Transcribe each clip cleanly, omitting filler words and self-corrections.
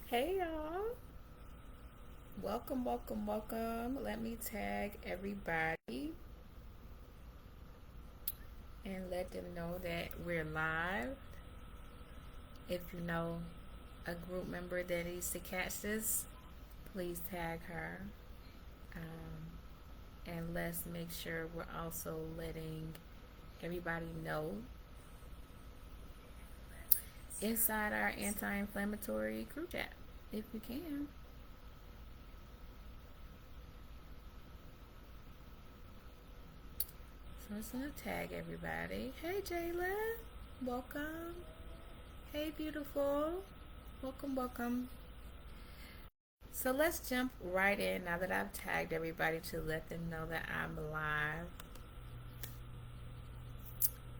Hey y'all. Welcome, welcome, welcome. Let me tag everybody and let them know that we're live. If you know a group member that needs to catch this, please tag her. And let's make sure we're also letting everybody know inside our anti-inflammatory group chat, if you can. So I'm just gonna tag everybody. Hey Jayla, welcome. Hey beautiful, welcome, welcome. So let's jump right in now that I've tagged everybody to let them know that I'm live.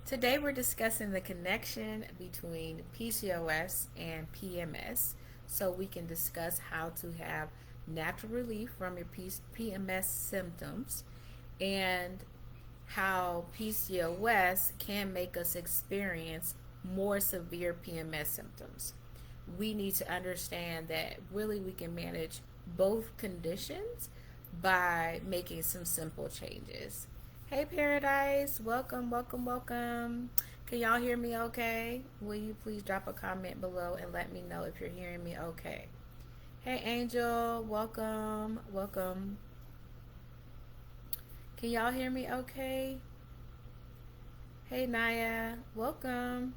Today we're discussing the connection between PCOS and PMS so we can discuss how to have natural relief from your PMS symptoms and how PCOS can make us experience more severe PMS symptoms. We need to understand that really we can manage both conditions by making some simple changes. Hey Paradise, welcome, welcome, welcome. Can y'all hear me okay? Will you please drop a comment below and let me know if you're hearing me okay? Hey Angel, welcome, welcome. Can y'all hear me okay? Hey Naya, welcome.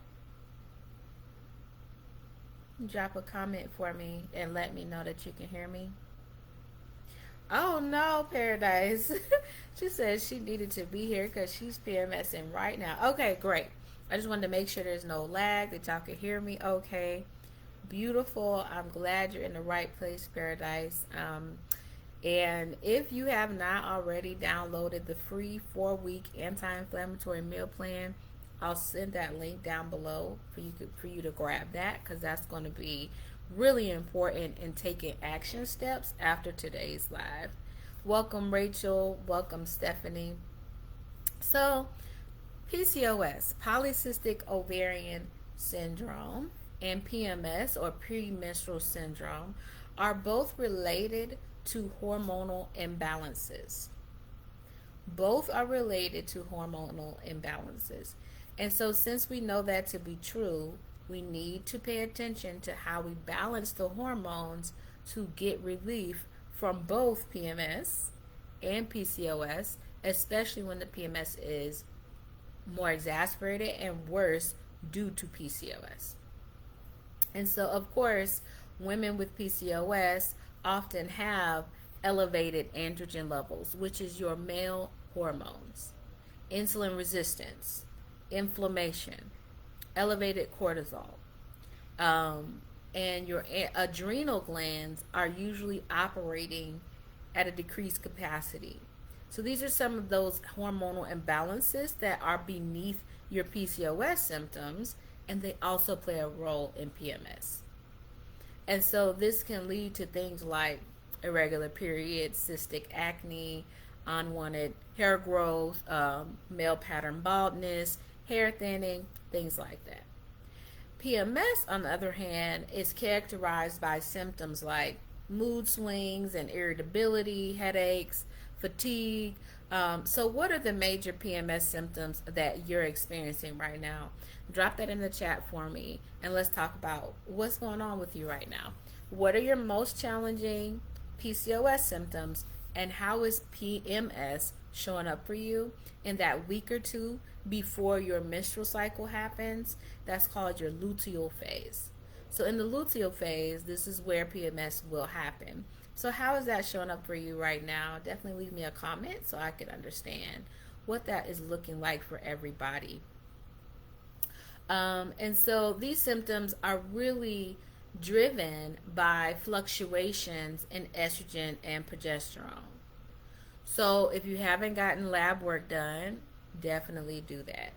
Drop a comment for me and let me know that you can hear me. Oh no, Paradise. She said she needed to be here because she's PMSing right now. Okay, great. I just wanted to make sure there's no lag, that y'all can hear me okay. Beautiful. I'm glad you're in the right place, Paradise. And if you have not already downloaded the free 4-week anti-inflammatory meal plan, I'll send that link down below for you to grab that, because that's going to be really important in taking action steps after today's live. Welcome Rachel, welcome Stephanie. So PCOS, polycystic ovarian syndrome, and PMS or premenstrual syndrome are both related to hormonal imbalances. Both are related to hormonal imbalances. And so, since we know that to be true, we need to pay attention to how we balance the hormones to get relief from both PMS and PCOS, especially when the PMS is more exacerbated and worse due to PCOS. And so, of course, women with PCOS often have elevated androgen levels, which is your male hormones, insulin resistance, inflammation, elevated cortisol, and your adrenal glands are usually operating at a decreased capacity. So these are some of those hormonal imbalances that are beneath your PCOS symptoms, and they also play a role in PMS. And so this can lead to things like irregular periods, cystic acne, unwanted hair growth, male pattern baldness, hair thinning, things like that. PMS, on the other hand, is characterized by symptoms like mood swings and irritability, headaches, fatigue. So, what are the major PMS symptoms that you're experiencing right now? Drop that in the chat for me, and let's talk about what's going on with you right now. What are your most challenging PCOS symptoms, and how is PMS showing up for you in that week or two before your menstrual cycle happens? That's called your luteal phase. So in the luteal phase, this is where PMS will happen. So how is that showing up for you right now? Definitely leave me a comment so I can understand what that is looking like for everybody. And so these symptoms are really driven by fluctuations in estrogen and progesterone. So if you haven't gotten lab work done, definitely do that.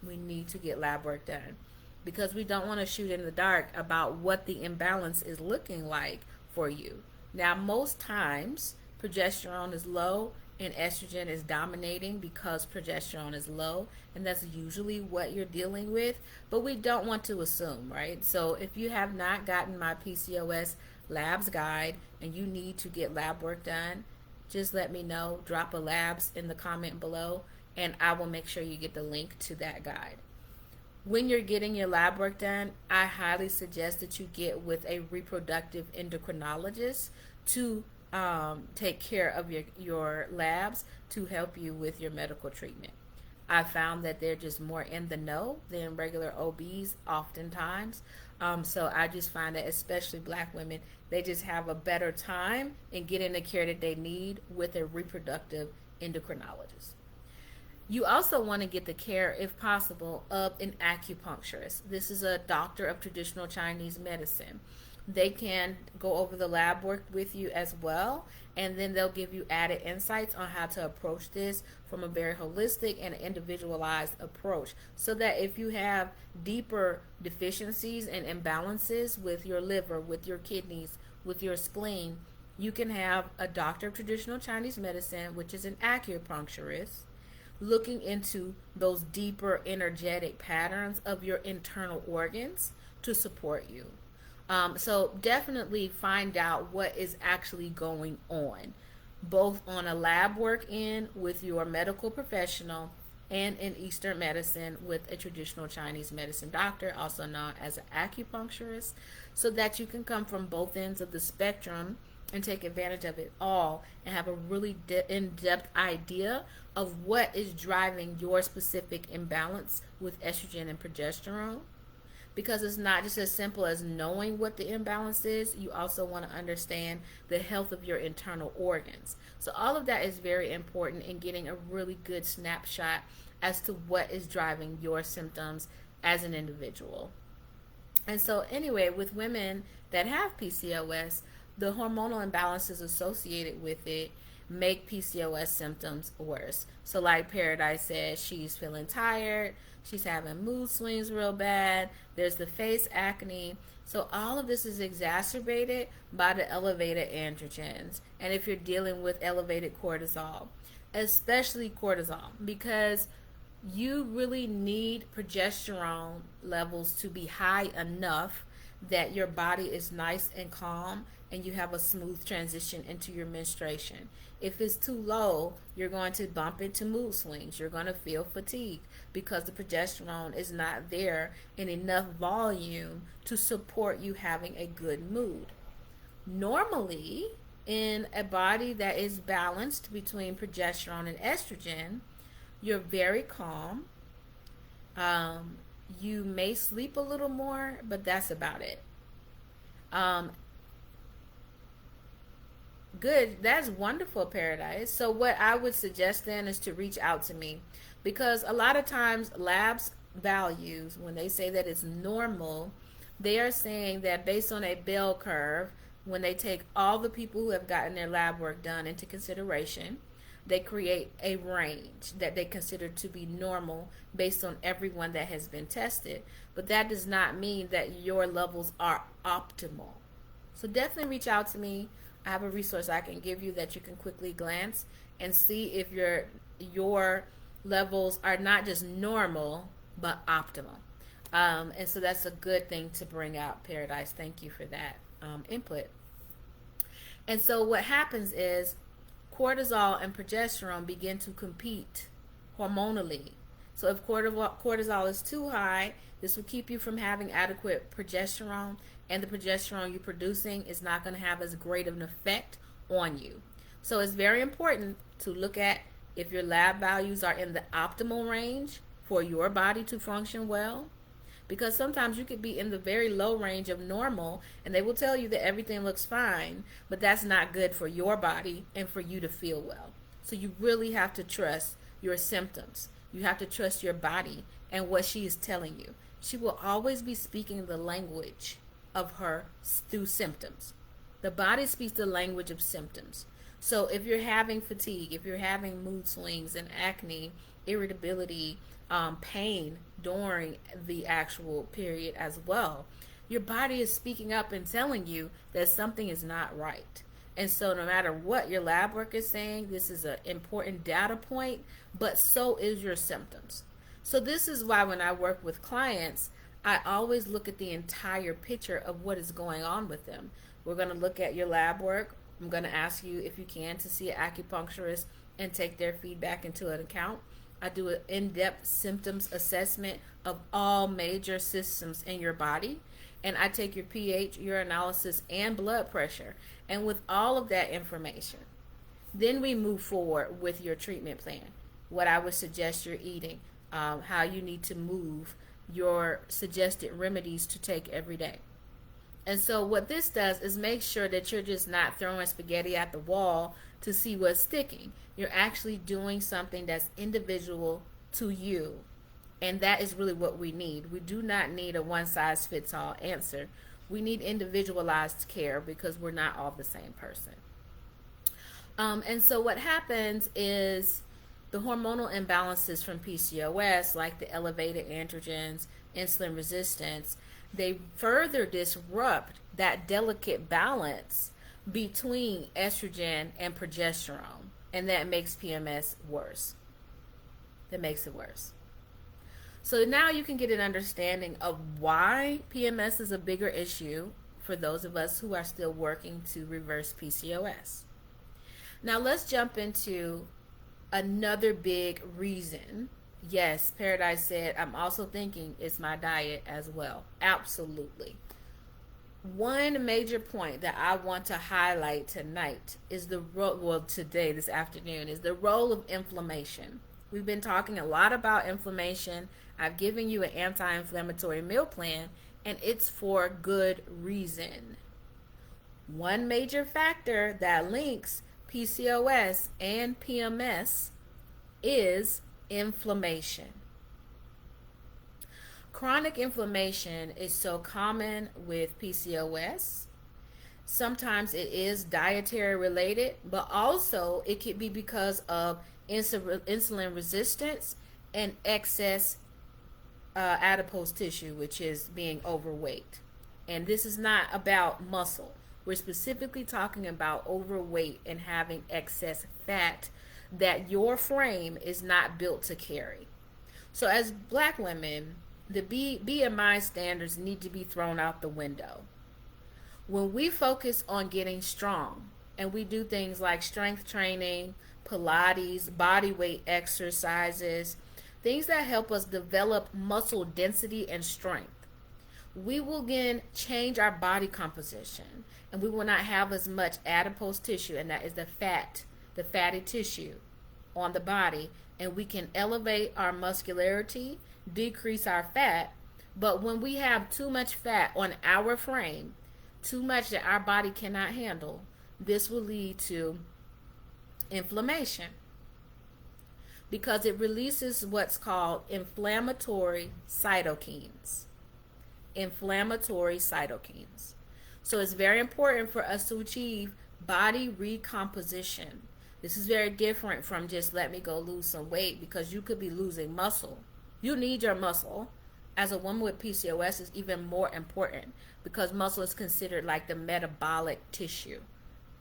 We need to get lab work done because we don't want to shoot in the dark about what the imbalance is looking like for you. Now, most times progesterone is low and estrogen is dominating because progesterone is low, and that's usually what you're dealing with. But we don't want to assume, right? So if you have not gotten my PCOS labs guide and you need to get lab work done, just let me know. Drop a labs in the comment below, and I will make sure you get the link to that guide. When you're getting your lab work done, I highly suggest that you get with a reproductive endocrinologist to take care of your labs to help you with your medical treatment. I found that they're just more in the know than regular OBs oftentimes. So I just find that especially black women, they just have a better time in getting the care that they need with a reproductive endocrinologist. You also want to get the care, if possible, of an acupuncturist. This is a doctor of traditional Chinese medicine. They can go over the lab work with you as well, and then they'll give you added insights on how to approach this from a very holistic and individualized approach, so that if you have deeper deficiencies and imbalances with your liver, with your kidneys, with your spleen, you can have a doctor of traditional Chinese medicine, which is an acupuncturist, looking into those deeper energetic patterns of your internal organs to support you. So definitely find out what is actually going on, both on a lab work end with your medical professional and in Eastern medicine with a traditional Chinese medicine doctor, also known as an acupuncturist, so that you can come from both ends of the spectrum and take advantage of it all and have a really in-depth idea of what is driving your specific imbalance with estrogen and progesterone. Because it's not just as simple as knowing what the imbalance is, you also want to understand the health of your internal organs. So all of that is very important in getting a really good snapshot as to what is driving your symptoms as an individual. And so anyway, with women that have PCOS, the hormonal imbalances associated with it make PCOS symptoms worse. So like Paradise said, she's feeling tired, she's having mood swings real bad, there's the face acne. So all of this is exacerbated by the elevated androgens. And if you're dealing with elevated cortisol, especially cortisol, because you really need progesterone levels to be high enough that your body is nice and calm and you have a smooth transition into your menstruation. If it's too low, you're going to bump into mood swings. You're going to feel fatigue because the progesterone is not there in enough volume to support you having a good mood. Normally, in a body that is balanced between progesterone and estrogen, you're very calm. You may sleep a little more, but that's about it. Good. That's wonderful, Paradise. So what I would suggest then is to reach out to me, because a lot of times labs values, when they say that it's normal, they are saying that based on a bell curve, when they take all the people who have gotten their lab work done into consideration, they create a range that they consider to be normal based on everyone that has been tested. But that does not mean that your levels are optimal. So definitely reach out to me. I have a resource I can give you that you can quickly glance and see if your levels are not just normal, but optimal. And so that's a good thing to bring out, Paradise. Thank you for that input. And so what happens is cortisol and progesterone begin to compete hormonally. So if cortisol is too high, this will keep you from having adequate progesterone, and the progesterone you're producing is not going to have as great of an effect on you. So it's very important to look at if your lab values are in the optimal range for your body to function well, because sometimes you could be in the very low range of normal and they will tell you that everything looks fine, but that's not good for your body and for you to feel well. So you really have to trust your symptoms. You have to trust your body and what she is telling you. She will always be speaking the language of her through symptoms. The body speaks the language of symptoms. So if you're having fatigue, if you're having mood swings and acne, irritability, pain during the actual period as well, your body is speaking up and telling you that something is not right. And so no matter what your lab work is saying, this is an important data point, but so is your symptoms. So this is why when I work with clients, I always look at the entire picture of what is going on with them. We're going to look at your lab work. I'm going to ask you, if you can, to see an acupuncturist and take their feedback into an account. I do an in-depth symptoms assessment of all major systems in your body. And I take your pH, urinalysis, and blood pressure. And with all of that information, then we move forward with your treatment plan. What I would suggest you're eating, how you need to move, your suggested remedies to take every day. And so what this does is make sure that you're just not throwing spaghetti at the wall to see what's sticking. You're actually doing something that's individual to you. And that is really what we need. We do not need a one-size-fits-all answer. We need individualized care because we're not all the same person. And so what happens is the hormonal imbalances from PCOS, like the elevated androgens, insulin resistance, they further disrupt that delicate balance between estrogen and progesterone. And that makes PMS worse. That makes it worse. So now you can get an understanding of why PMS is a bigger issue for those of us who are still working to reverse PCOS. Now let's jump into another big reason. Yes, Paradise said, I'm also thinking it's my diet as well. Absolutely. One major point that I want to highlight tonight is this afternoon, is the role of inflammation. We've been talking a lot about inflammation. I've given you an anti-inflammatory meal plan, and it's for good reason. One major factor that links PCOS and PMS is inflammation. Chronic inflammation is so common with PCOS. Sometimes it is dietary related, but also it could be because of insulin resistance and excess adipose tissue, which is being overweight. And this is not about muscle. We're specifically talking about overweight and having excess fat that your frame is not built to carry. So as Black women, the BMI standards need to be thrown out the window. When we focus on getting strong and we do things like strength training, Pilates, body weight exercises, things that help us develop muscle density and strength, we will again change our body composition, and we will not have as much adipose tissue, and that is the fatty tissue on the body, and we can elevate our muscularity, decrease our fat. But when we have too much fat on our frame, too much that our body cannot handle, this will lead to inflammation, because it releases what's called inflammatory cytokines. Inflammatory cytokines. So it's very important for us to achieve body recomposition. This is very different from just let me go lose some weight, because you could be losing muscle. You need your muscle. As a woman with PCOS, is even more important because muscle is considered like the metabolic tissue,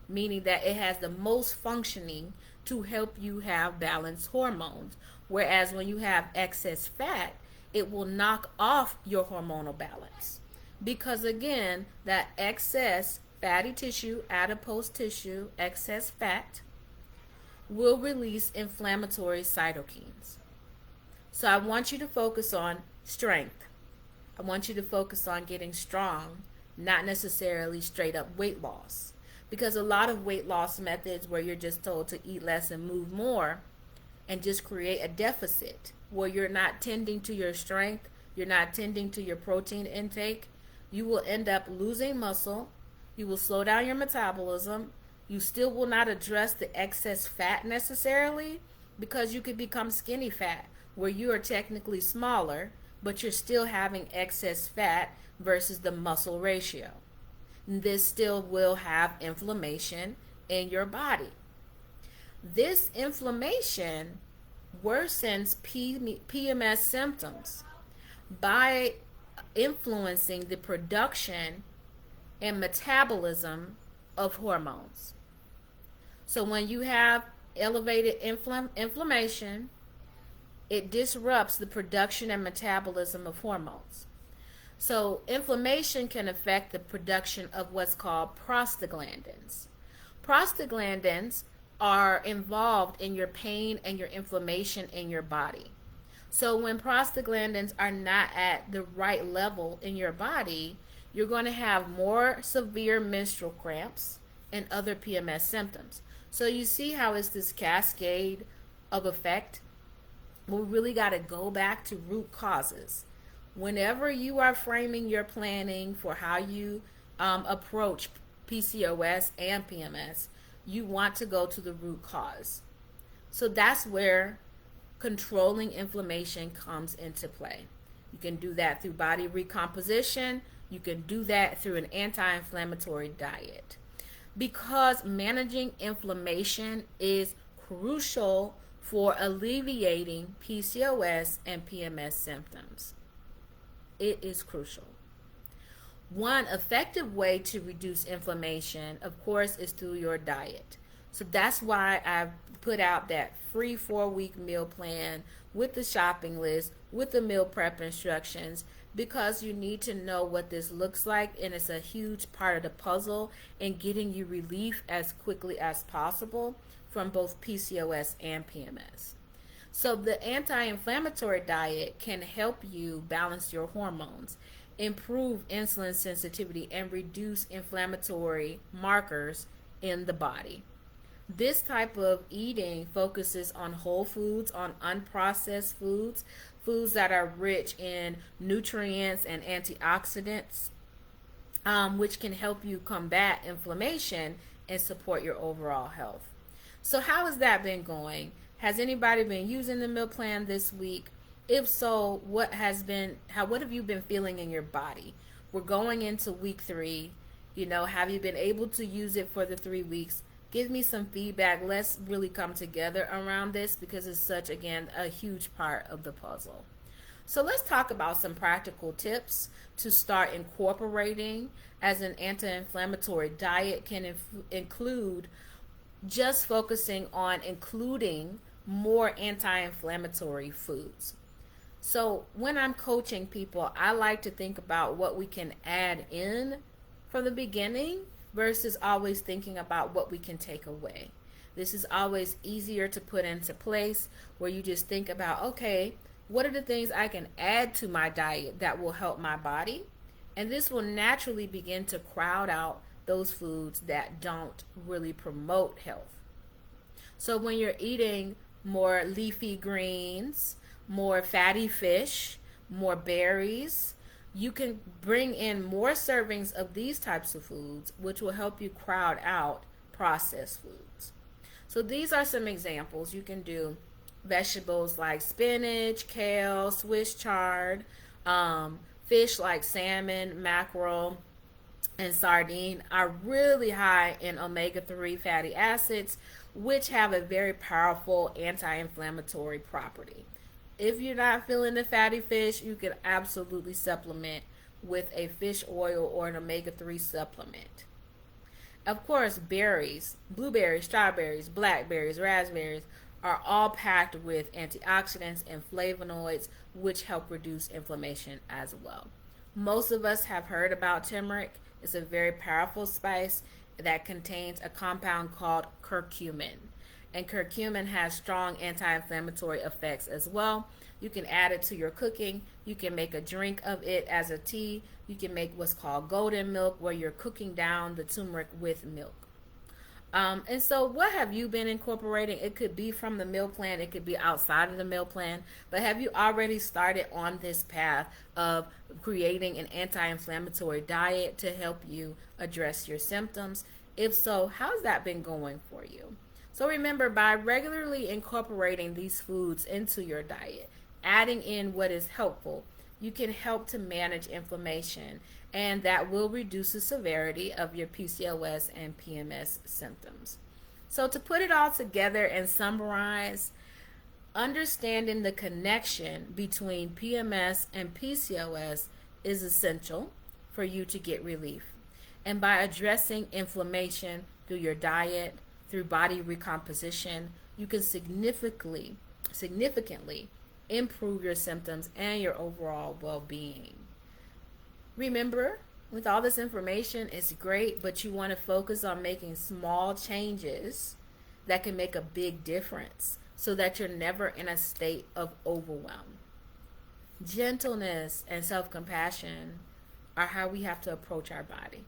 meaning that it has the most functioning to help you have balanced hormones. Whereas when you have excess fat, it will knock off your hormonal balance. Because again, that excess fatty tissue, adipose tissue, excess fat will release inflammatory cytokines. So I want you to focus on strength. I want you to focus on getting strong, not necessarily straight up weight loss. Because a lot of weight loss methods where you're just told to eat less and move more and just create a deficit where you're not tending to your strength, you're not tending to your protein intake, you will end up losing muscle, you will slow down your metabolism, you still will not address the excess fat necessarily, because you could become skinny fat where you are technically smaller, but you're still having excess fat versus the muscle ratio. This still will have inflammation in your body. This inflammation worsens PMS symptoms by influencing the production and metabolism of hormones. So when you have elevated inflammation, it disrupts the production and metabolism of hormones. So inflammation can affect the production of what's called prostaglandins. Prostaglandins are involved in your pain and your inflammation in your body. So when prostaglandins are not at the right level in your body, you're going to have more severe menstrual cramps and other PMS symptoms. So you see how it's this cascade of effect? We really got to go back to root causes. Whenever you are framing your planning for how you approach PCOS and PMS, you want to go to the root cause. So that's where controlling inflammation comes into play. You can do that through body recomposition. You can do that through an anti-inflammatory diet. Because managing inflammation is crucial for alleviating PCOS and PMS symptoms. It is crucial. One effective way to reduce inflammation, of course, is through your diet. So that's why I've put out that free 4-week meal plan with the shopping list, with the meal prep instructions, because you need to know what this looks like, and it's a huge part of the puzzle in getting you relief as quickly as possible from both PCOS and PMS. So the anti-inflammatory diet can help you balance your hormones, improve insulin sensitivity, and reduce inflammatory markers in the body. This type of eating focuses on whole foods, on unprocessed foods, foods that are rich in nutrients and antioxidants, which can help you combat inflammation and support your overall health. So how has that been going? Has anybody been using the meal plan this week? If so, what have you been feeling in your body? We're going into week 3. Have you been able to use it for the 3 weeks? Give me some feedback. Let's really come together around this, because it's such, again, a huge part of the puzzle. So let's talk about some practical tips to start incorporating as an anti-inflammatory diet can include just focusing on including more anti-inflammatory foods. So when I'm coaching people, I like to think about what we can add in from the beginning versus always thinking about what we can take away. This is always easier to put into place, where you just think about, okay, what are the things I can add to my diet that will help my body? And this will naturally begin to crowd out those foods that don't really promote health. So when you're eating more leafy greens, more fatty fish, more berries, you can bring in more servings of these types of foods, which will help you crowd out processed foods. So these are some examples. You can do vegetables like spinach, kale, Swiss chard, fish like salmon, mackerel, and sardine are really high in omega-3 fatty acids, which have a very powerful anti-inflammatory property. If you're not feeling the fatty fish, you can absolutely supplement with a fish oil or an omega-3 supplement. Of course, berries, blueberries, strawberries, blackberries, raspberries are all packed with antioxidants and flavonoids, which help reduce inflammation as well. Most of us have heard about turmeric. It's a very powerful spice that contains a compound called curcumin. And curcumin has strong anti-inflammatory effects as well. You can add it to your cooking. You can make a drink of it as a tea. You can make what's called golden milk, where you're cooking down the turmeric with milk. And so what have you been incorporating? It could be from the meal plan. It could be outside of the meal plan. But have you already started on this path of creating an anti-inflammatory diet to help you address your symptoms? If so, how's that been going for you? So remember, by regularly incorporating these foods into your diet, adding in what is helpful, you can help to manage inflammation, and that will reduce the severity of your PCOS and PMS symptoms. So to put it all together and summarize, understanding the connection between PMS and PCOS is essential for you to get relief. And by addressing inflammation through your diet, through body recomposition, you can significantly improve your symptoms and your overall well-being. Remember, with all this information, it's great, but you want to focus on making small changes that can make a big difference so that you're never in a state of overwhelm. Gentleness and self-compassion are how we have to approach our body.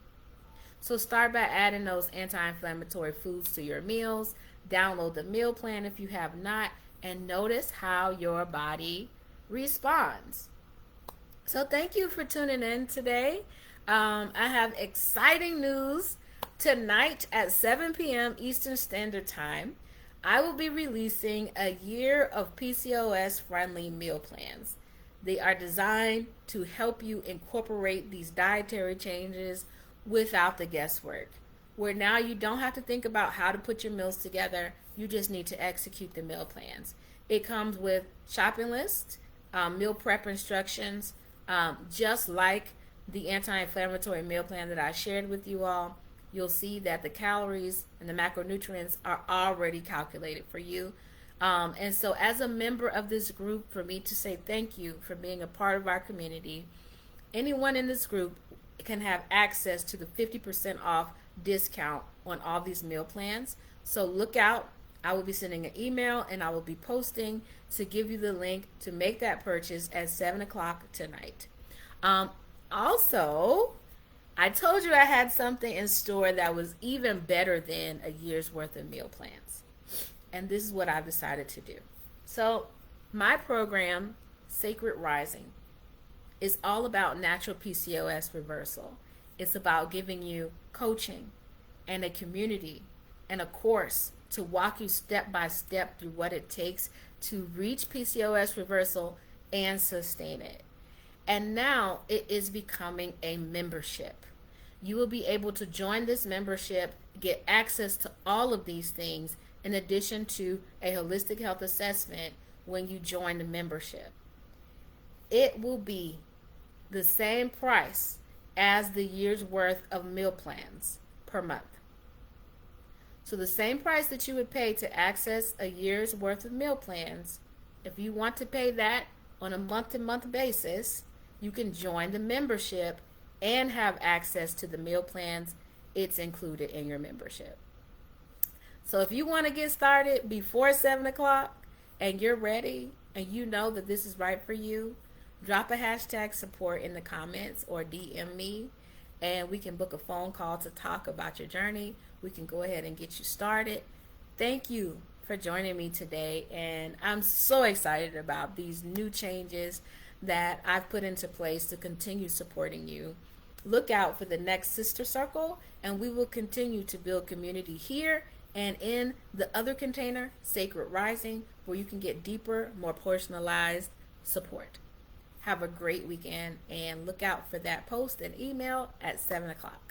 So start by adding those anti-inflammatory foods to your meals. Download the meal plan if you have not, and notice how your body responds. So thank you for tuning in today. I have exciting news. Tonight at 7 p.m. Eastern Standard Time, I will be releasing a year of PCOS-friendly meal plans. They are designed to help you incorporate these dietary changes without the guesswork, where now you don't have to think about how to put your meals together. You just need to execute the meal plans. It comes with shopping lists, meal prep instructions, just like the anti-inflammatory meal plan that I shared with you all. You'll see that the calories and the macronutrients are already calculated for you. And so as a member of this group, for me to say thank you for being a part of our community, anyone in this group can have access to the 50% off discount on all these meal plans. So look out. I will be sending an email and I will be posting to give you the link to make that purchase at 7 o'clock tonight. Also, I told you I had something in store that was even better than a year's worth of meal plans. And this is what I've decided to do. So my program, Sacred Rising, is all about natural PCOS reversal. It's about giving you coaching and a community and a course to walk you step by step through what it takes to reach PCOS reversal and sustain it. And now it is becoming a membership. You will be able to join this membership, get access to all of these things, in addition to a holistic health assessment when you join the membership. It will be the same price as the year's worth of meal plans per month. So the same price that you would pay to access a year's worth of meal plans, if you want to pay that on a month-to-month basis, you can join the membership and have access to the meal plans. It's included in your membership. So if you want to get started before 7 o'clock and you're ready and you know that this is right for you, drop a hashtag support in the comments or DM me and we can book a phone call to talk about your journey. We can go ahead and get you started. Thank you for joining me today, and I'm so excited about these new changes that I've put into place to continue supporting you. Look out for the next sister circle, and we will continue to build community here and in the other container, Sacred Rising, where you can get deeper, more personalized support. Have a great weekend, and look out for that post and email at 7 o'clock.